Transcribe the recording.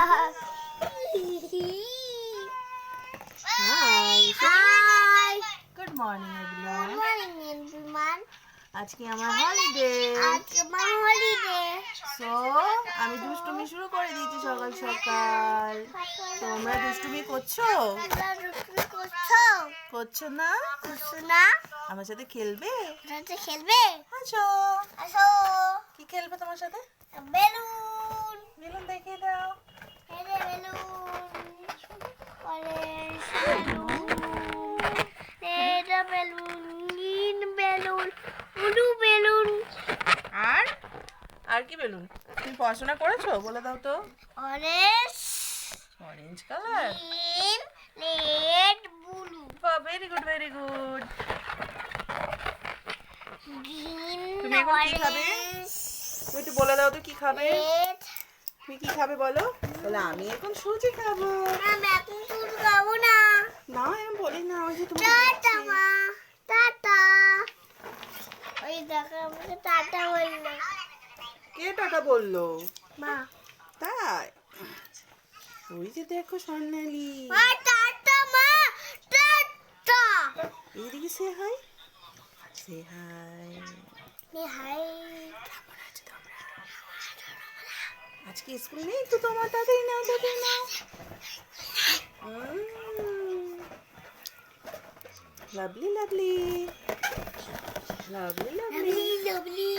Hi. Good morning everyone. Good morning everyone. আজকে আমার holiday. আজকে আমার holiday. সো আমি দুষ্টুমি শুরু করে দিয়েছি সকাল সকাল। তোমরা দুষ্টুমি করছো? তোমরা দুষ্টুমি করছো? করছো না? করছো না? আমার সাথে খেলবে? তোমরা খেলবে? আসো। আসো। কি খেলবে তোমার সাথে? বেলুন। বেলুন দেখিয়ে দাও। এই যে balloon. Orange balloon. Red balloon, green balloon, blue balloon. আর কি বেলুন? তুমি পড়াশোনা করেছো? বলে দাও তো। Orange, orange colour. Green, red, blue. বাহ, very good very good. Green, তুমি এখন কি খাবে? তুমি একটু বলে দাও তো কি খাবে? রেড। তুমি কি খাবে বলো? বলে আমি এখন সুজি খাবো। আমি এখন দুধ খাবো না। না আমি বলি না, ওই যে তুমি টাটা মা, টাটা। ওই দেখো আমাকে টাটা বললো। কে টাকা বললো? মা, তাই? ওই যে দেখো স্বর্ণালী। মা টাটা মা, টাটা। এদিকে সে হাই। সে হাই। হাই। কেমন আছো তোমরা? আজকে স্কুল নেই তো তোমার? তাড়াতাড়ি নাও তাড়াতাড়ি নাও। Lovely lovely lovely lovely lovely lovely